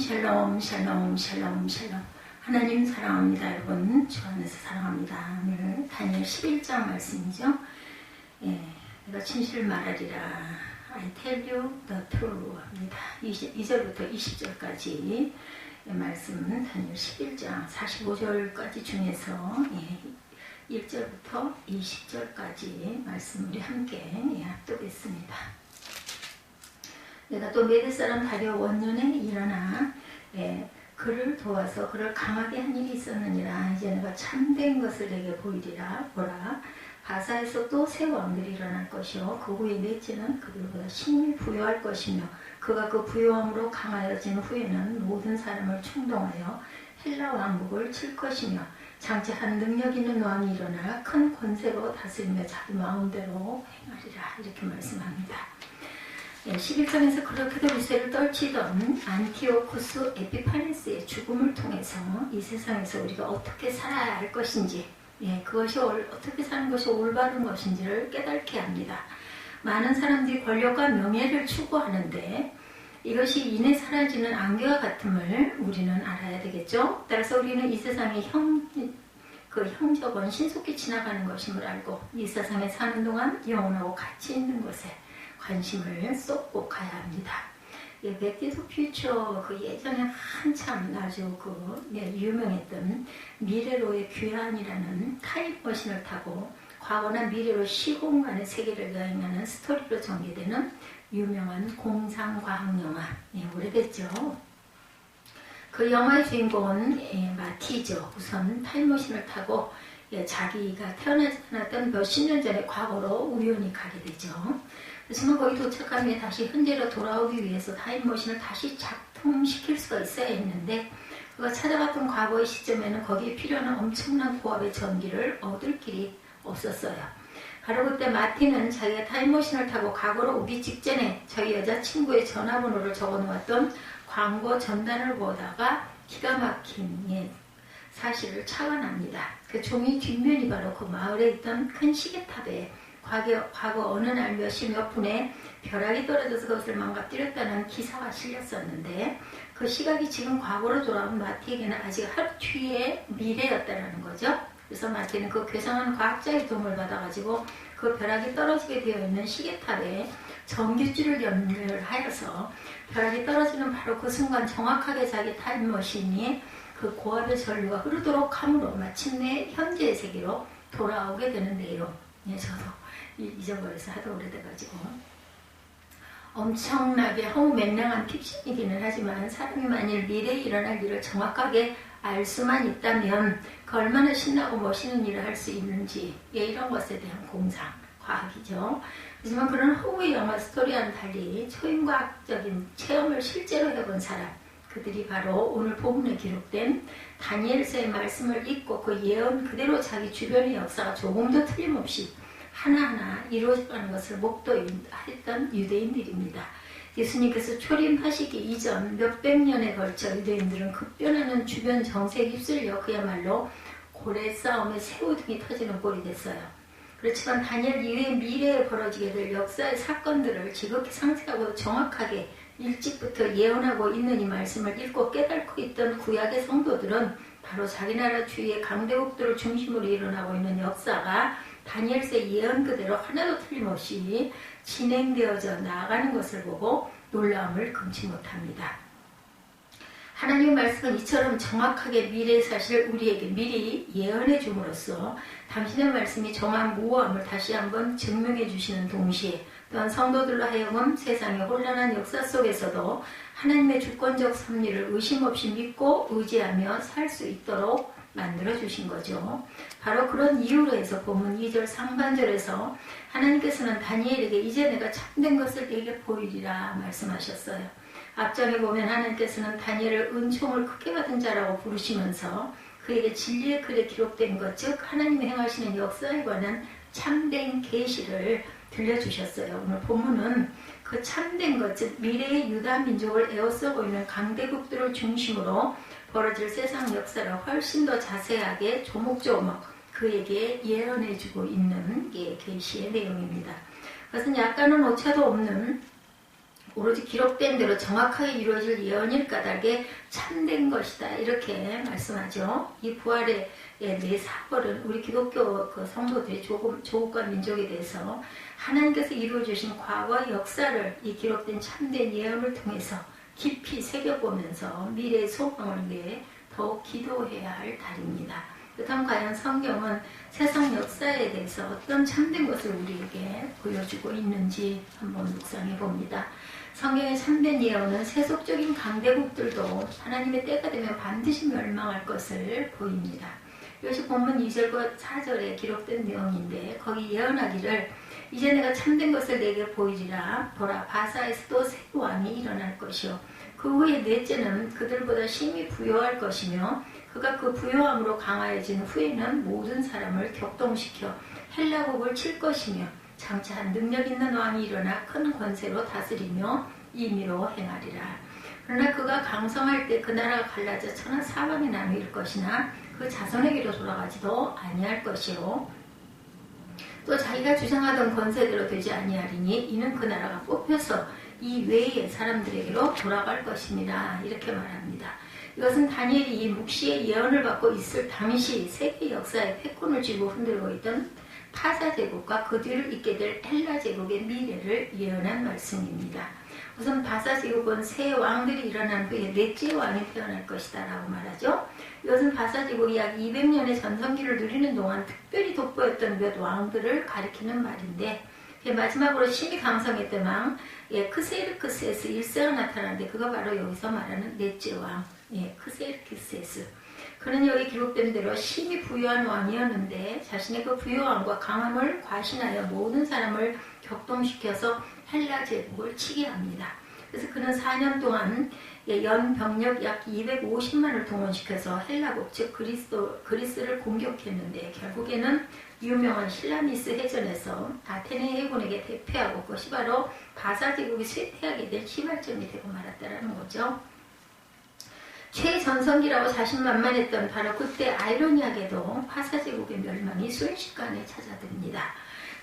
샬롬 샬롬 샬롬 샬롬. 하나님 사랑합니다. 여러분 주 안에서 사랑합니다. 오늘 다니엘 11장 말씀이죠. 내가 진실을 말하리라. I tell you the truth 합니다. 2절부터 20절까지 말씀은 다니엘 11장 45절까지 중에서 1절부터 20절까지 말씀 우리 함께 합독했습니다. 내가 또 메대 사람 다리오 원년에 일어나 그를 도와서 그를 강하게 한 일이 있었느니라. 이제 내가 참된 것을 내게 보이리라. 보라, 바사에서 또 새 왕들이 일어날 것이요 그 후에 넷째는 그들보다 심히 부요할 것이며 그가 그 부요함으로 강하여진 후에는 모든 사람을 충동하여 헬라 왕국을 칠 것이며 장차 한 능력 있는 왕이 일어나 큰 권세로 다스리며 자기 마음대로 행하리라. 이렇게 말씀합니다. 11장에서 그렇게도 유세를 떨치던 안티오쿠스 에피파네스의 죽음을 통해서 이 세상에서 우리가 어떻게 살아야 할 것인지, 그것이 어떻게 사는 것이 올바른 것인지를 깨닫게 합니다. 많은 사람들이 권력과 명예를 추구하는데 이것이 인해 사라지는 안개와 같음을 우리는 알아야 되겠죠. 따라서 우리는 이 세상의 형적은 신속히 지나가는 것임을 알고 이 세상에 사는 동안 영원하고 가치 있는 것에 관심을 쏟고 가야 합니다. 백디스 퓨처 예전에 한참 아주 유명했던 미래로의 귀환이라는 타임머신을 타고 과거나 미래로 시공간의 세계를 여행하는 스토리로 전개되는 유명한 공상과학 영화, 오래됐죠. 그 영화의 주인공은 마티죠. 우선 타임머신을 타고 자기가 태어나지 않았던 몇십 년 전의 과거로 우연히 가게 되죠. 그렇지만 거기 도착한 후에 다시 현재로 돌아오기 위해서 타임머신을 다시 작동시킬 수가 있어야 했는데 그가 찾아갔던 과거의 시점에는 거기에 필요한 엄청난 고압의 전기를 얻을 길이 없었어요. 바로 그때 마티는 자기가 타임머신을 타고 과거로 오기 직전에 자기 여자친구의 전화번호를 적어놓았던 광고 전단을 보다가 기가 막힌 사실을 착안합니다. 그 종이 뒷면이 바로 그 마을에 있던 큰 시계탑에 과거 어느 날 몇 분에 벼락이 떨어져서 그것을 망가뜨렸다는 기사가 실렸었는데 그 시각이 지금 과거로 돌아온 마티에게는 아직 하루 뒤의 미래였다는 거죠. 그래서 마티는 그 괴상한 과학자의 도움을 받아가지고 그 벼락이 떨어지게 되어 있는 시계탑에 전기줄을 연결하여서 벼락이 떨어지는 바로 그 순간 정확하게 자기 타임머신이 그 고압의 전류가 흐르도록 함으로 마침내 현재의 세계로 돌아오게 되는 내용. 저도 잊어버려서 하도 오래돼가지고 엄청나게 허무맹랑한 픽션이기는 하지만 사람이 만일 미래에 일어날 일을 정확하게 알 수만 있다면 그 얼마나 신나고 멋있는 일을 할 수 있는지 이런 것에 대한 공상, 과학이죠. 하지만 그런 허구의 영화 스토리와는 달리 초인과학적인 체험을 실제로 해본 사람, 그들이 바로 오늘 본문에 기록된 다니엘서의 말씀을 읽고 그 예언 그대로 자기 주변의 역사가 조금도 틀림없이 하나하나 이루어져가는 것을 목도했던 유대인들입니다. 예수님께서 초림하시기 이전 몇백 년에 걸쳐 유대인들은 급변하는 주변 정세에 휩쓸려 그야말로 고래 싸움에 새우등이 터지는 꼴이 됐어요. 그렇지만 다니엘 이후의 미래에 벌어지게 될 역사의 사건들을 지극히 상세하고 정확하게 일찍부터 예언하고 있는 이 말씀을 읽고 깨닫고 있던 구약의 성도들은 바로 자기 나라 주위의 강대국들을 중심으로 일어나고 있는 역사가 다니엘서의 예언 그대로 하나도 틀림없이 진행되어져 나아가는 것을 보고 놀라움을 금치 못합니다. 하나님의 말씀은 이처럼 정확하게 미래의 사실을 우리에게 미리 예언해 줌으로써 당신의 말씀이 정한 무오함을 다시 한번 증명해 주시는 동시에 또한 성도들로 하여금 세상의 혼란한 역사 속에서도 하나님의 주권적 섭리를 의심 없이 믿고 의지하며 살 수 있도록 만들어 주신 거죠. 바로 그런 이유로 해서 본문 2절 상반절에서 하나님께서는 다니엘에게 이제 내가 참된 것을 내게 보이리라 말씀하셨어요. 앞장에 보면 하나님께서는 다니엘을 은총을 크게 받은 자라고 부르시면서 그에게 진리의 글에 기록된 것, 즉 하나님이 행하시는 역사에 관한 참된 계시를 들려주셨어요. 오늘 본문은 그 참된 것, 즉 미래의 유다 민족을 에워싸고 있는 강대국들을 중심으로 벌어질 세상 역사를 훨씬 더 자세하게 조목조목 그에게 예언해주고 있는 게 계시의 내용입니다. 그것은 약간은 오차도 없는 오로지 기록된 대로 정확하게 이루어질 예언일 까닭에 참된 것이다. 이렇게 말씀하죠. 이 부활의 네 사벌은 우리 기독교 그 성도들이 조국과 민족에 대해서 하나님께서 이루어주신 과거 역사를 이 기록된 참된 예언을 통해서 깊이 새겨보면서 미래의 소망을 위해 더욱 기도해야 할 달입니다. 그렇다면 과연 성경은 세상 역사에 대해서 어떤 참된 것을 우리에게 보여주고 있는지 한번 묵상해 봅니다. 성경의 참된 예언은 세속적인 강대국들도 하나님의 때가 되면 반드시 멸망할 것을 보입니다. 이것이 본문 2절과 4절에 기록된 내용인데 거기 예언하기를 이제 내가 참된 것을 내게 보이리라. 보라 바사에서도 새 왕이 일어날 것이요 그 후에 넷째는 그들보다 심히 부요할 것이며 그가 그 부요함으로 강하여진 후에는 모든 사람을 격동시켜 헬라국을 칠 것이며 장차 능력 있는 왕이 일어나 큰 권세로 다스리며 임의로 행하리라. 그러나 그가 강성할 때 그 나라가 갈라져 천하 사방에 나누일 것이나 그 자손에게로 돌아가지도 아니할 것이요 또 자기가 주장하던 권세대로 되지 아니하리니 이는 그 나라가 뽑혀서 이 외의 사람들에게로 돌아갈 것입니다. 이렇게 말합니다. 이것은 다니엘이 이 묵시의 예언을 받고 있을 당시 세계 역사의 패권을 쥐고 흔들고 있던 파사 제국과 그 뒤를 잇게 될 헬라 제국의 미래를 예언한 말씀입니다. 우선 바사 제국은 새 왕들이 일어난 후에 넷째 왕이 태어날 것이다 라고 말하죠. 이것은 바사 제국이 약 200년의 전성기를 누리는 동안 특별히 돋보였던 몇 왕들을 가리키는 말인데 마지막으로 심히 강성했던 왕 크세르크세스 1세가 나타나는데 그가 바로 여기서 말하는 넷째 왕 크세르크세스. 그는 여기 기록된 대로 심히 부유한 왕이었는데 자신의 그 부유함과 강함을 과신하여 모든 사람을 격동시켜서 헬라 제국을 치게 합니다. 그래서 그는 4년 동안 연 병력 약 250만을 동원시켜서 헬라국 즉 그리스를 공격했는데 결국에는 유명한 실라미스 해전에서 아테네 해군에게 대패하고 그것이 바로 바사 제국이 쇠퇴하게 된 시발점이 되고 말았다는 거죠. 최전성기라고 자신만만했던 바로 그때 아이러니하게도 바사 제국의 멸망이 순식간에 찾아듭니다.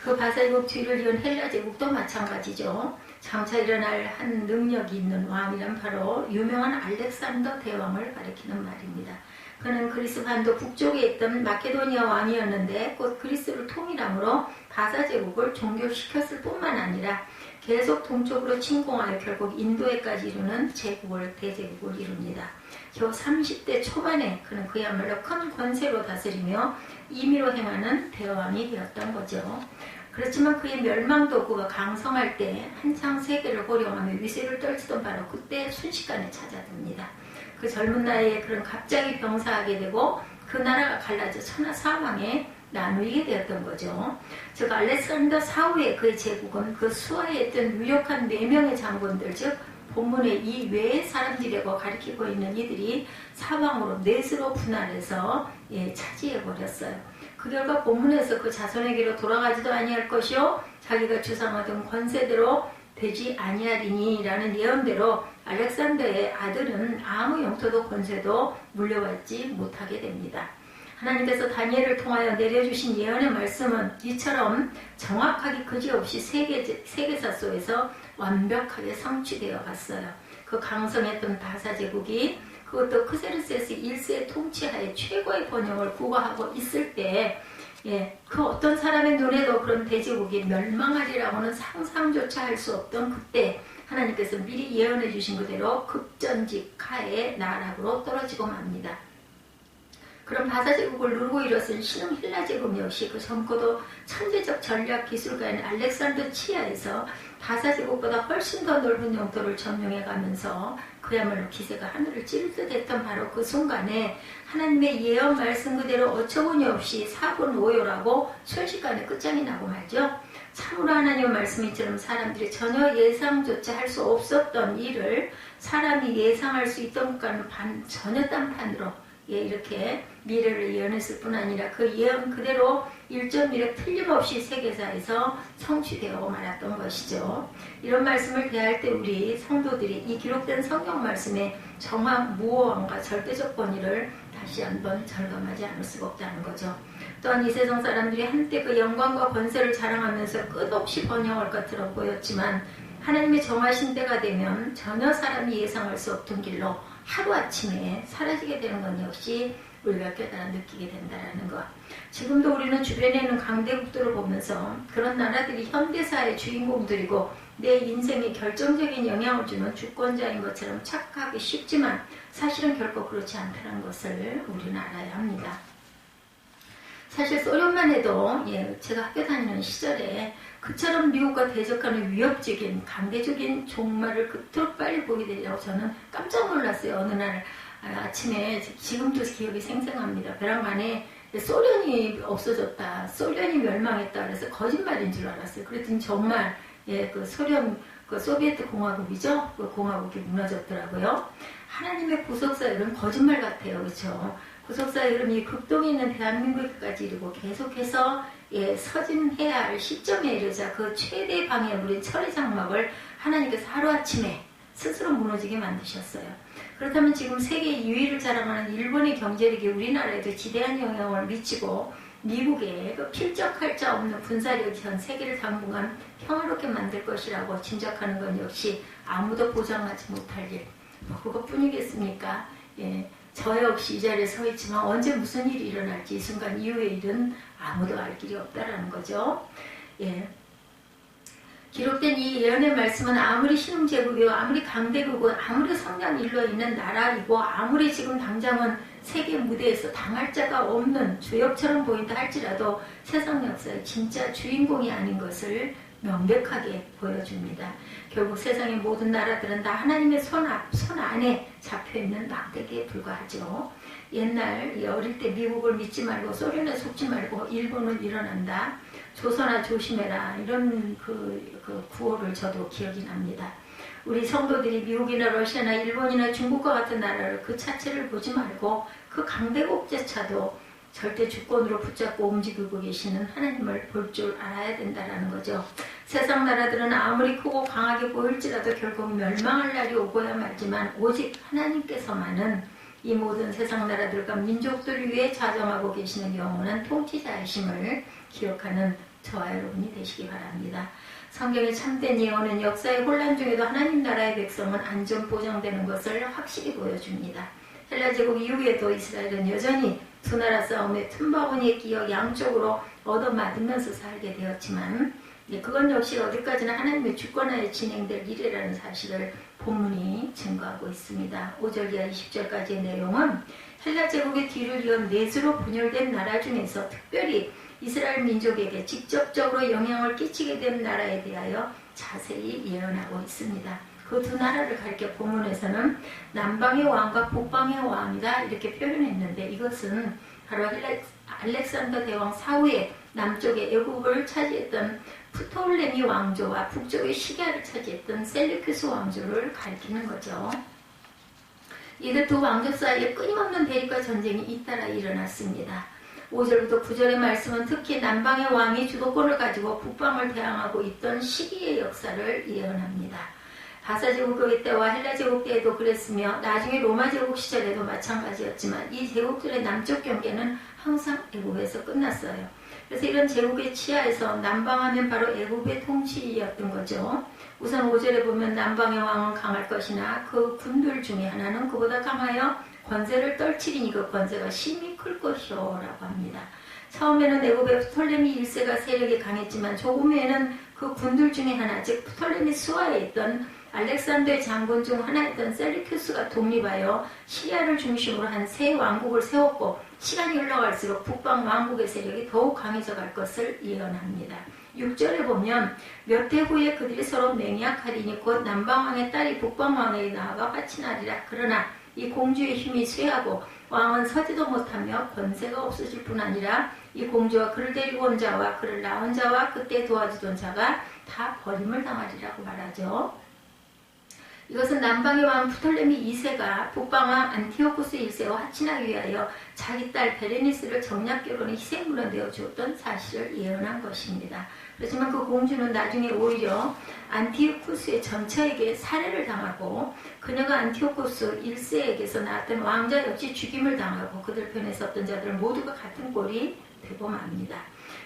그 바사 제국 뒤를 이은 헬라 제국도 마찬가지죠. 장차 일어날 한 능력이 있는 왕이란 바로 유명한 알렉산더 대왕을 가리키는 말입니다. 그는 그리스 반도 북쪽에 있던 마케도니아 왕이었는데 곧 그리스를 통일함으로 바사 제국을 종교시켰을 뿐만 아니라 계속 동쪽으로 침공하여 결국 인도에까지 이루는 대제국을 이룹니다. 겨우 30대 초반에 그는 그야말로 큰 권세로 다스리며 임의로 행하는 대왕이 되었던 거죠. 그렇지만 그의 멸망도 그가 강성할 때 한창 세계를 호령하며 위세를 떨치던 바로 그때 순식간에 찾아듭니다. 그 젊은 나이에 그런 갑자기 병사하게 되고 그 나라가 갈라져 천하 사방에 나누게 되었던 거죠. 즉 알렉산더 사후에 그의 제국은 그 수하에 있던 유력한 4명의 장군들 즉 본문의 이 외의 사람들이라고 가리키고 있는 이들이 사방으로 넷으로 분할해서 차지해버렸어요. 그 결과 본문에서 그 자손에게로 돌아가지도 아니할 것이요 자기가 주장하던 권세대로 되지 아니하리니 라는 예언대로 알렉산더의 아들은 아무 영토도 권세도 물려받지 못하게 됩니다. 하나님께서 다니엘을 통하여 내려주신 예언의 말씀은 이처럼 정확하게 그지없이 세계사 속에서 완벽하게 성취되어 갔어요. 그 강성했던 바사 제국이 그것도 크세르세스 1세의 통치하에 최고의 번영을 구가하고 있을 때 그 어떤 사람의 눈에도 그런 대제국이 멸망하리라고는 상상조차 할 수 없던 그때 하나님께서 미리 예언해 주신 그대로 급전직하의 나락으로 떨어지고 맙니다. 그런 바사 제국을 누르고 일어선 신흥 헬라 제국 역시 그 젊고도 천재적 전략 기술가인 알렉산더 치하에서 바사 제국보다 훨씬 더 넓은 영토를 점령해 가면서 그야말로 기세가 하늘을 찌를 듯 했던 바로 그 순간에 하나님의 예언 말씀 그대로 어처구니 없이 사분오요라고 순식간에 끝장이 나고 말죠. 참으로 하나님의 말씀이처럼 사람들이 전혀 예상조차 할 수 없었던 일을 사람이 예상할 수 있던 것과는 전혀 딴판으로 이렇게 미래를 예언했을 뿐 아니라 그 예언 그대로 1.1에 틀림없이 세계사에서 성취되어 말았던 것이죠. 이런 말씀을 대할 때 우리 성도들이 이 기록된 성경 말씀의 정확 무오함과 절대적 권위를 다시 한번 절감하지 않을 수가 없다는 거죠. 또한 이 세상 사람들이 한때 그 영광과 권세를 자랑하면서 끝없이 번영할 것처럼 보였지만 하나님의 정하신 때가 되면 전혀 사람이 예상할 수 없던 길로 하루아침에 사라지게 되는 것 역시 우리가 깨달아 느끼게 된다는 것. 지금도 우리는 주변에 있는 강대국들을 보면서 그런 나라들이 현대사의 주인공들이고 내 인생에 결정적인 영향을 주는 주권자인 것처럼 착각하기 쉽지만 사실은 결코 그렇지 않다는 것을 우리는 알아야 합니다. 사실 소련만 해도 제가 학교 다니는 시절에 그처럼 미국과 대적하는 위협적인 강대적인 종말을 그토록 빨리 보게 되려고 저는 깜짝 놀랐어요. 어느 날 아침에 지금도 기억이 생생합니다. 벼랑간에 소련이 없어졌다, 소련이 멸망했다 그래서 거짓말인 줄 알았어요. 그랬더니 정말 그 소련 그 소비에트 공화국이죠. 그 공화국이 무너졌더라고요. 하나님의 구속사역은 거짓말 같아요, 그렇죠? 구속사역은 이 극동에 있는 대한민국까지 이르고 계속해서 서진해야 할 시점에 이르자 그 최대 방해물인 철의 장막을 하나님께서 하루아침에 스스로 무너지게 만드셨어요. 그렇다면 지금 세계 2위를 자랑하는 일본의 경제력이 우리나라에도 지대한 영향을 미치고 미국의 그 필적할 자 없는 군사력이 전 세계를 당분간 평화롭게 만들 것이라고 짐작하는 건 역시 아무도 보장하지 못할 일. 그것뿐이겠습니까? 저 역시 이 자리에 서 있지만 언제 무슨 일이 일어날지 이 순간 이후의 일은 아무도 알 길이 없다라는 거죠. 기록된 이 예언의 말씀은 아무리 신흥제국이고 아무리 강대국이고 아무리 성장 일로 있는 나라이고 아무리 지금 당장은 세계 무대에서 당할 자가 없는 주역처럼 보인다 할지라도 세상 역사의 진짜 주인공이 아닌 것을 명백하게 보여줍니다. 결국 세상의 모든 나라들은 다 하나님의 손 안에 잡혀있는 막대기에 불과하죠. 옛날 어릴 때 미국을 믿지 말고 소련에 속지 말고 일본은 일어난다. 조선아 조심해라. 이런 그 구호를 저도 기억이 납니다. 우리 성도들이 미국이나 러시아나 일본이나 중국과 같은 나라를 그 자체를 보지 말고 그 강대국제차도 절대 주권으로 붙잡고 움직이고 계시는 하나님을 볼 줄 알아야 된다는 거죠. 세상 나라들은 아무리 크고 강하게 보일지라도 결국 멸망할 날이 오고야 말지만 오직 하나님께서만은 이 모든 세상 나라들과 민족들을 위해 자정하고 계시는 영원한 통치자이심을 기억하는 저와 여러분이 되시기 바랍니다. 성경의 참된 예언은 역사의 혼란 중에도 하나님 나라의 백성은 안전 보장되는 것을 확실히 보여줍니다. 헬라 제국 이후에도 이스라엘은 여전히 두 나라 싸움에 틈바구니에 끼어 양쪽으로 얻어맞으면서 살게 되었지만 그건 역시 어디까지나 하나님의 주권하에 진행될 일이라는 사실을 본문이 증거하고 있습니다. 5절 이하 20절까지의 내용은 헬라 제국의 뒤를 이은 넷으로 분열된 나라 중에서 특별히 이스라엘 민족에게 직접적으로 영향을 끼치게 된 나라에 대하여 자세히 예언하고 있습니다. 그 두 나라를 가리켜 본문에서는 남방의 왕과 북방의 왕이다 이렇게 표현했는데 이것은 바로 알렉산더 대왕 사후에 남쪽의 애굽을 차지했던 프톨레미 왕조와 북쪽의 시리아를 차지했던 셀루키스 왕조를 가리키는 거죠. 이들 두 왕조 사이에 끊임없는 대립과 전쟁이 잇따라 일어났습니다. 5절부터 9절의 말씀은 특히 남방의 왕이 주도권을 가지고 북방을 대항하고 있던 시기의 역사를 예언합니다. 바사제국 때와 헬라제국 때에도 그랬으며 나중에 로마제국 시절에도 마찬가지였지만 이 제국들의 남쪽 경계는 항상 애굽에서 끝났어요. 그래서 이런 제국의 치하에서 남방하면 바로 애굽의 통치였던 거죠. 우선 5절에 보면 남방의 왕은 강할 것이나 그 군들 중에 하나는 그보다 강하여 권세를 떨치리니 그 권세가 심히 클 것이요 라고 합니다. 처음에는 애굽의 프톨레미 1세가 세력이 강했지만 조금 후에는 그 군들 중에 하나 즉 프톨레미 수하에 있던 알렉산더의 장군 중 하나였던 셀루키스가 독립하여 시리아를 중심으로 한 새 왕국을 세웠고 시간이 흘러갈수록 북방 왕국의 세력이 더욱 강해져 갈 것을 예언합니다. 6절에 보면 몇 해 후에 그들이 서로 맹약하리니 곧 남방왕의 딸이 북방왕에게 나아가 화친하리라. 그러나 이 공주의 힘이 쇠하고 왕은 서지도 못하며 권세가 없어질 뿐 아니라 이 공주와 그를 데리고 온 자와 그를 낳은 자와 그때 도와주던 자가 다 버림을 당하리라고 말하죠. 이것은 남방의 왕 프톨레미 2세가 북방왕 안티오쿠스 1세와 화친하기 위하여 자기 딸 베레니스를 정략결혼의 희생물로 내어주었던 사실을 예언한 것입니다. 그렇지만 그 공주는 나중에 오히려 안티오쿠스의 전처에게 살해를 당하고 그녀가 안티오쿠스 1세에게서 낳았던 왕자 역시 죽임을 당하고 그들 편에 섰던 자들 모두가 같은 꼴이 되고 맙니다.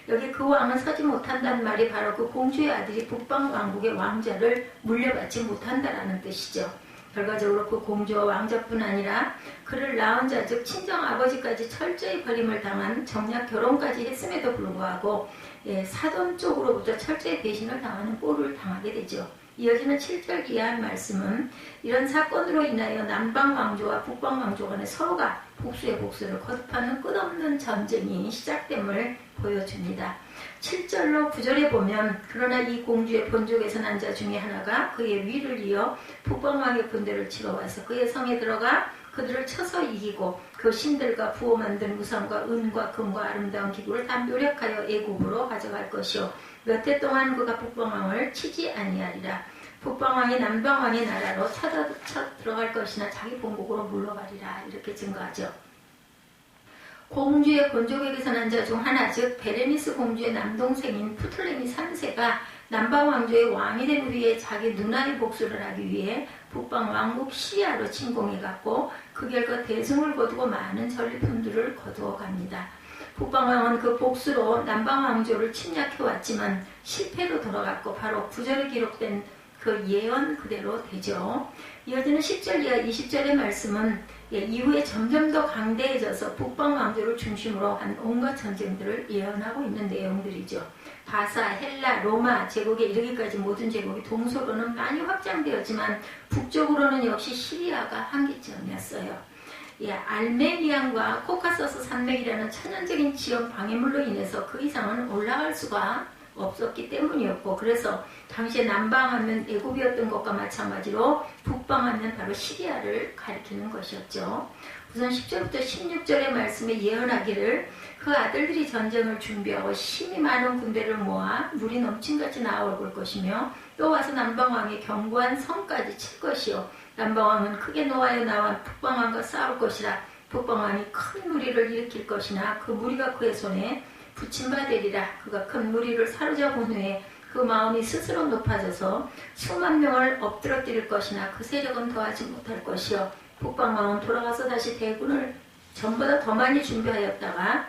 여기 그 왕은 서지 못한다는 말이 바로 그 공주의 아들이 북방왕국의 왕자를 물려받지 못한다라는 뜻이죠. 결과적으로 그 공주와 왕자뿐 아니라 그를 낳은 자 즉 친정아버지까지 철저히 버림을 당한 정략 결혼까지 했음에도 불구하고 사돈 쪽으로부터 철저히 배신을 당하는 꼴을 당하게 되죠. 이어지는 7절 이하의 말씀은 이런 사건으로 인하여 남방왕조와 북방왕조 간에 서로가 복수의 복수를 거듭하는 끝없는 전쟁이 시작됨을 보여줍니다. 7절로 9절에 보면 그러나 이 공주의 본족에서 난 자 중에 하나가 그의 위를 이어 북방왕의 군대를 치러 와서 그의 성에 들어가 그들을 쳐서 이기고 그 신들과 부호 만든 무상과 은과 금과 아름다운 기구를 다 묘력하여 애국으로 가져갈 것이요 몇 해 동안 그가 북방왕을 치지 아니하리라. 북방왕이 남방왕의 나라로 쳐 들어갈 것이나 자기 본국으로 물러가리라. 이렇게 증거하죠. 공주의 본족에게서 난 자 중 하나 즉 베레니스 공주의 남동생인 프톨레미 3세가 남방왕조의 왕이 된 후에 자기 누나의 복수를 하기 위해 북방왕국 시리아로 침공해갔고 그 결과 대승을 거두고 많은 전리품들을 거두어 갑니다. 북방왕은 그 복수로 남방왕조를 침략해왔지만 실패로 돌아갔고 바로 9절에 기록된 그 예언 그대로 되죠. 이어지는 10절 이하 20절의 말씀은 이후에 점점 더 강대해져서 북방왕조를 중심으로 한 온갖 전쟁들을 예언하고 있는 내용들이죠. 바사, 헬라, 로마 제국에 이르기까지 모든 제국이 동서로는 많이 확장되었지만 북쪽으로는 역시 시리아가 한계점이었어요. 알메니안과 코카서스 산맥이라는 천연적인 지형 방해물로 인해서 그 이상은 올라갈 수가 없었기 때문이었고 그래서 당시에 남방하면 애굽이었던 것과 마찬가지로 북방하면 바로 시리아를 가리키는 것이었죠. 우선 10절부터 16절의 말씀에 예언하기를 그 아들들이 전쟁을 준비하고 힘이 많은 군대를 모아 물이 넘친같이 나아올 것이며 또 와서 남방왕의 견고한 성까지 칠 것이요 남방왕은 크게 노하여 나와 북방왕과 싸울 것이라. 북방왕이 큰 무리를 일으킬 것이나 그 무리가 그의 손에 붙임받으리라. 그가 큰 무리를 사로잡은 후에 그 마음이 스스로 높아져서 수만 명을 엎드러뜨릴 것이나 그 세력은 더하지 못할 것이요 북방왕은 돌아가서 다시 대군을 전보다 더 많이 준비하였다가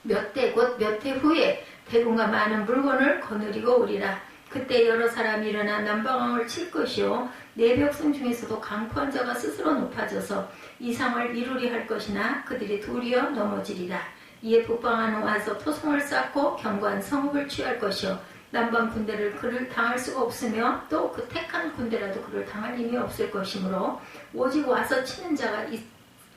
몇 해 곧 몇 해 후에 대군과 많은 물건을 거느리고 오리라. 그때 여러 사람이 일어나 남방왕을 칠 것이요 내 백성 중에서도 강포한 자가 스스로 높아져서 이상을 이루리 할 것이나 그들이 도리어 넘어지리라. 이에 북방왕은 와서 토성을 쌓고 견고한 성읍을 취할 것이요 남방 군대를 그를 당할 수가 없으며 또 그 택한 군대라도 그를 당할 힘이 없을 것이므로 오직 와서 치는 자가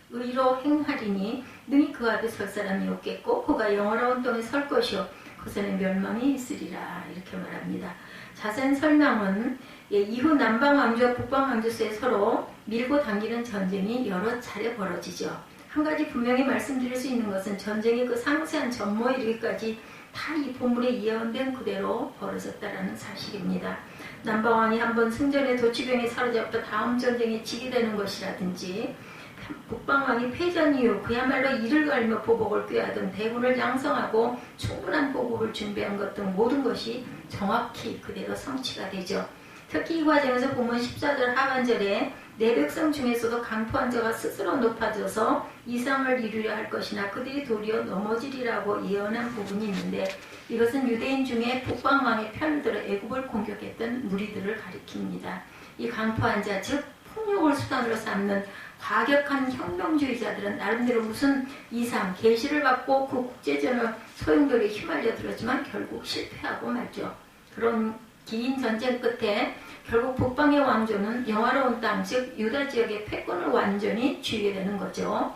의로 행하리니 능히 그 앞에 설 사람이 없겠고 그가 영원한 땅에 설 것이요 그것에는 멸망이 있으리라. 이렇게 말합니다. 자세한 설명은 이후 남방왕조와 북방왕조 사이에 서로 밀고 당기는 전쟁이 여러 차례 벌어지죠. 한 가지 분명히 말씀드릴 수 있는 것은 전쟁의 그 상세한 전모에 이르기까지 다 이 본문에 예언된 그대로 벌어졌다는 사실입니다. 남방왕이 한번 승전에 도치병에 사로잡다 다음 전쟁에 지게 되는 것이라든지 북방왕이 패전 이후 그야말로 이를 갈며 보복을 꾀하던 대군을 양성하고 충분한 보복을 준비한 것 등 모든 것이 정확히 그대로 성취가 되죠. 특히 이 과정에서 본문 14절 하반절에 내 백성 중에서도 강포한 자가 스스로 높아져서 이상을 이루려 할 것이나 그들이 도리어 넘어지리라고 예언한 부분이 있는데 이것은 유대인 중에 북방왕의 편을 들어 애굽을 공격했던 무리들을 가리킵니다. 이 강포한 자 즉 폭력을 수단으로 삼는 과격한 혁명주의자들은 나름대로 무슨 이상, 계시를 받고 그 국제전을 소용돌이에 휘말려 들었지만 결국 실패하고 말죠. 그런 긴 전쟁 끝에 결국 북방의 왕조는 영화로운 땅, 즉 유다 지역의 패권을 완전히 쥐게 되는 거죠.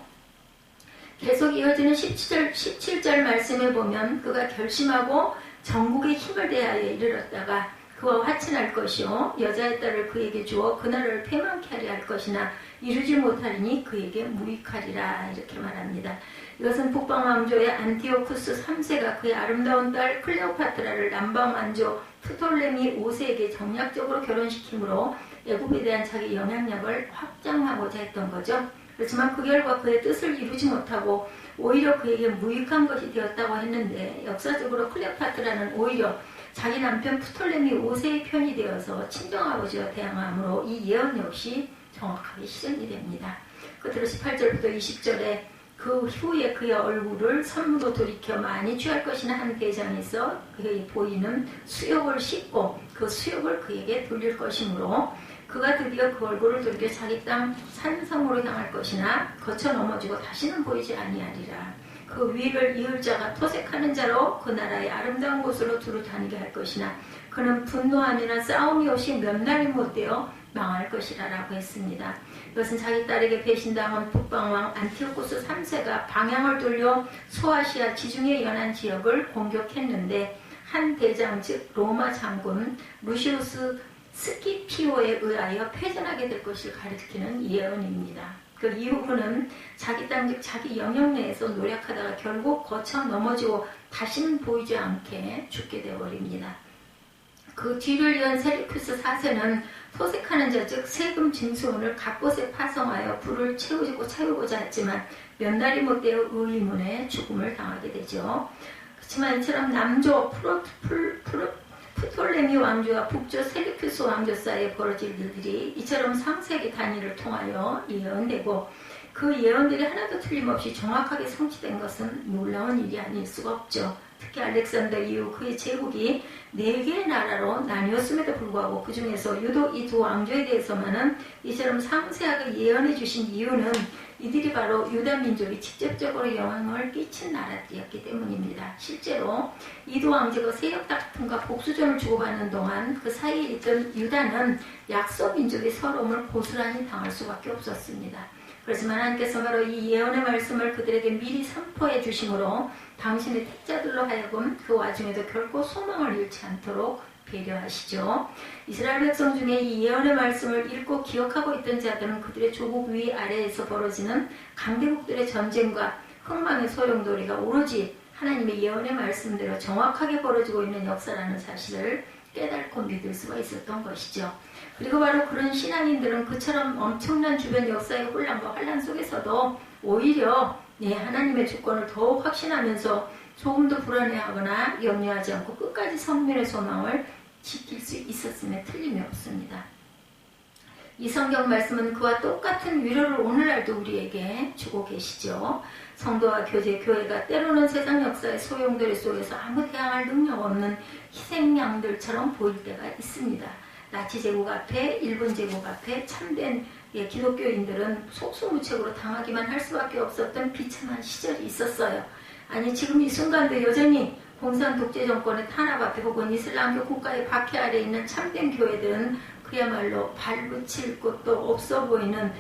계속 이어지는 17절 말씀에 보면 그가 결심하고 전국의 힘을 대하여 이르렀다가 그와 화친할 것이요 여자의 딸을 그에게 주어 그 나라를 패망케 하려 할 것이나 이루지 못하리니 그에게 무익하리라. 이렇게 말합니다. 이것은 북방왕조의 안티오쿠스 3세가 그의 아름다운 딸 클레오파트라를 남방왕조 프톨레미 5세에게 정략적으로 결혼시키므로 애굽에 대한 자기 영향력을 확장하고자 했던 거죠. 그렇지만 그 결과 그의 뜻을 이루지 못하고 오히려 그에게 무익한 것이 되었다고 했는데 역사적으로 클레오파트라는 오히려 자기 남편 프톨레미 5세의 편이 되어서 친정아버지와 대항함으로 이 예언 역시 정확하게 실현이 됩니다. 끝으로 18절부터 20절에 그 후에 그의 얼굴을 선무로 돌이켜 많이 취할 것이나 한 대장에서 그의 보이는 수욕을 씻고 그 수욕을 그에게 돌릴 것이므로 그가 드디어 그 얼굴을 돌이켜 자기 땅 산성으로 향할 것이나 거쳐 넘어지고 다시는 보이지 아니하리라. 그 위를 이을 자가 토색하는 자로 그 나라의 아름다운 곳으로 두루 다니게 할 것이나 그는 분노함이나 싸움이 없이 몇 날이 못되어 망할 것이라 라고 했습니다. 이것은 자기 딸에게 배신당한 북방왕 안티오코스 3세가 방향을 돌려 소아시아 지중해 연안 지역을 공격했는데 한 대장 즉 로마 장군 루시우스 스키피오에 의하여 패전하게 될 것을 가리키는 예언입니다. 그 이후로는 자기 땅 즉 자기 영역 내에서 노력하다가 결국 거쳐 넘어지고 다시는 보이지 않게 죽게 되어버립니다. 그 뒤를 이은 셀리쿠스 4세는 소색하는 자 즉 세금 징수원을 각곳에 파송하여 불을 채우고자 했지만 몇 날이 못되어 의문에 죽음을 당하게 되죠. 그렇지만 이처럼 남조 프톨레미 왕조와 북조 셀리쿠스 왕조 사이에 벌어질 일들이 이처럼 상세기 단위를 통하여 예언되고 그 예언들이 하나도 틀림없이 정확하게 성취된 것은 놀라운 일이 아닐 수가 없죠. 특히 알렉산더 이후 그의 제국이 4개의 나라로 나뉘었음에도 불구하고 그 중에서 유독 이 두 왕조에 대해서만은 이처럼 상세하게 예언해 주신 이유는 이들이 바로 유다 민족이 직접적으로 영향을 끼친 나라들이었기 때문입니다. 실제로 이 두 왕조가 세력 다툼과 복수전을 주고받는 동안 그 사이에 있던 유다는 약소 민족의 서러움을 고스란히 당할 수밖에 없었습니다. 그렇지만 하나님께서 바로 이 예언의 말씀을 그들에게 미리 선포해 주심으로 당신의 택자들로 하여금 그 와중에도 결코 소망을 잃지 않도록 배려하시죠. 이스라엘 백성 중에 이 예언의 말씀을 읽고 기억하고 있던 자들은 그들의 조국 위 아래에서 벌어지는 강대국들의 전쟁과 흥망의 소용돌이가 오로지 하나님의 예언의 말씀대로 정확하게 벌어지고 있는 역사라는 사실을 깨닫고 믿을 수가 있었던 것이죠. 그리고 바로 그런 신앙인들은 그처럼 엄청난 주변 역사의 혼란과 환란 속에서도 오히려 하나님의 주권을 더욱 확신하면서 조금도 불안해하거나 염려하지 않고 끝까지 성민의 소망을 지킬 수 있었음에 틀림이 없습니다. 이 성경 말씀은 그와 똑같은 위로를 오늘날도 우리에게 주고 계시죠. 성도와 교회가 때로는 세상 역사의 소용돌이 속에서 아무 대항할 능력 없는 희생양들처럼 보일 때가 있습니다. 나치 제국 앞에, 일본 제국 앞에 참된 기독교인들은 속수무책으로 당하기만 할 수밖에 없었던 비참한 시절이 있었어요. 아니 지금 이 순간도 여전히 공산 독재 정권의 탄압 앞에 혹은 이슬람교 국가의 박해 아래 있는 참된 교회들은 그야말로 발붙일 곳도 없어 보이는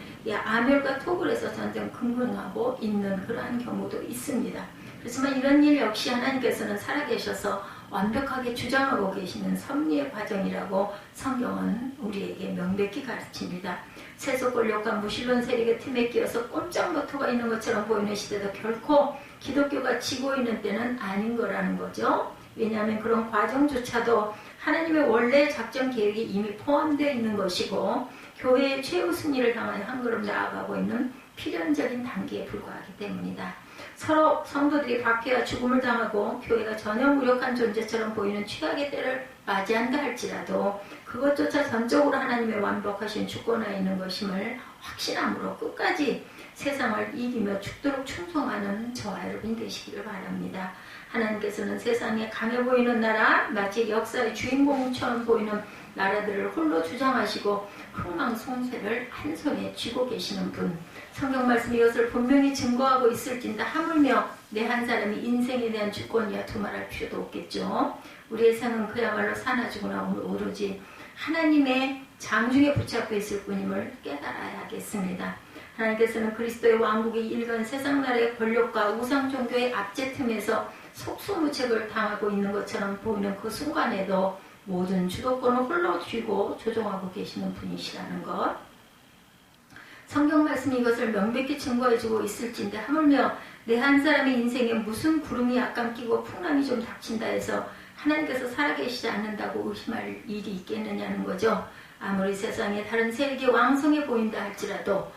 아멸과 토굴에서 전쟁 근근하고 있는 그러한 경우도 있습니다. 그렇지만 이런 일 역시 하나님께서는 살아계셔서 완벽하게 주장하고 계시는 섭리의 과정이라고 성경은 우리에게 명백히 가르칩니다. 세속 권력과 무신론 세력의 틈에 끼어서 꼼짝 못하고 있는 것처럼 보이는 시대도 결코 기독교가 지고 있는 때는 아닌 거라는 거죠. 왜냐하면 그런 과정조차도 하나님의 원래 작전 계획이 이미 포함되어 있는 것이고 교회의 최우선 일을 향하여 한 걸음 나아가고 있는 필연적인 단계에 불과하기 때문이다. 서로 성도들이 박해와 죽음을 당하고 교회가 전혀 무력한 존재처럼 보이는 최악의 때를 맞이한다 할지라도 그것조차 전적으로 하나님의 완벽하신 주권하에 있는 것임을 확신함으로 끝까지 세상을 이기며 죽도록 충성하는 저와 여러분이 되시기를 바랍니다. 하나님께서는 세상에 강해 보이는 나라, 마치 역사의 주인공처럼 보이는 나라들을 홀로 주장하시고 흥망성쇠를 한 손에 쥐고 계시는 분, 성경 말씀이 이것을 분명히 증거하고 있을진데 하물며 내 한 사람이 인생에 대한 주권이야 두말할 필요도 없겠죠. 우리의 생은 그야말로 사나 죽으나 오로지 하나님의 장중에 붙잡혀 있을 뿐임을 깨달아야 하겠습니다. 하나님께서는 그리스도의 왕국이 일간 세상 나라의 권력과 우상 종교의 압제 틈에서 속수무책을 당하고 있는 것처럼 보이는 그 순간에도 모든 주도권을 홀로 쥐고 조종하고 계시는 분이시라는 것. 성경 말씀이 이것을 명백히 증거해주고 있을진데 하물며 내 한 사람의 인생에 무슨 구름이 약간 끼고 풍랑이 좀 닥친다 해서 하나님께서 살아계시지 않는다고 의심할 일이 있겠느냐는 거죠. 아무리 세상에 다른 세력이 왕성해 보인다 할지라도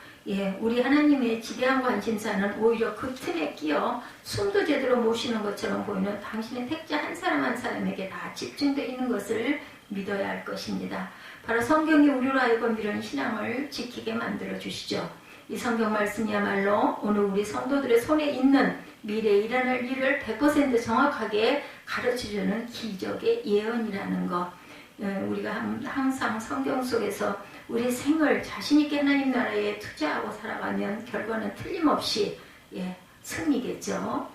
우리 하나님의 지대한 관심사는 오히려 그 틈에 끼어 숨도 제대로 못 쉬는 것처럼 보이는 당신의 택자 한 사람 한 사람에게 다 집중되어 있는 것을 믿어야 할 것입니다. 바로 성경이 우리로 하여금 이런 신앙을 지키게 만들어 주시죠. 이 성경 말씀이야말로 오늘 우리 성도들의 손에 있는 미래에 일어날 일을 100% 정확하게 가르쳐주는 기적의 예언이라는 것. 우리가 항상 성경 속에서 우리 생을 자신있게 하나님 나라에 투자하고 살아가면 결과는 틀림없이 승리겠죠.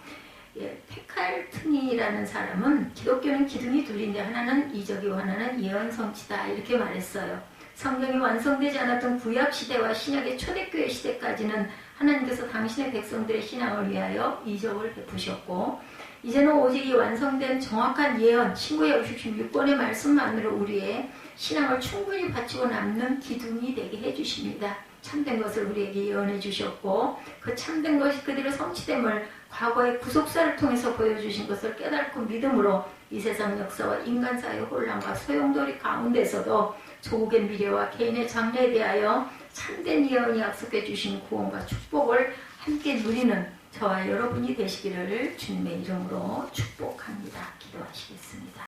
페칼트니라는 사람은 기독교는 기둥이 둘인데 하나는 이적이고 하나는 예언성취다 이렇게 말했어요. 성경이 완성되지 않았던 구약시대와 신약의 초대교회 시대까지는 하나님께서 당신의 백성들의 신앙을 위하여 이적을 베푸셨고 이제는 오직 이 완성된 정확한 예언 신구약 66권의 말씀만으로 우리의 신앙을 충분히 바치고 남는 기둥이 되게 해주십니다. 참된 것을 우리에게 예언해 주셨고 그 참된 것이 그대로 성취됨을 과거의 구속사를 통해서 보여주신 것을 깨닫고 믿음으로 이 세상 역사와 인간사의 혼란과 소용돌이 가운데서도 조국의 미래와 개인의 장래에 대하여 참된 예언이 약속해 주신 구원과 축복을 함께 누리는 저와 여러분이 되시기를 주님의 이름으로 축복합니다. 기도하시겠습니다.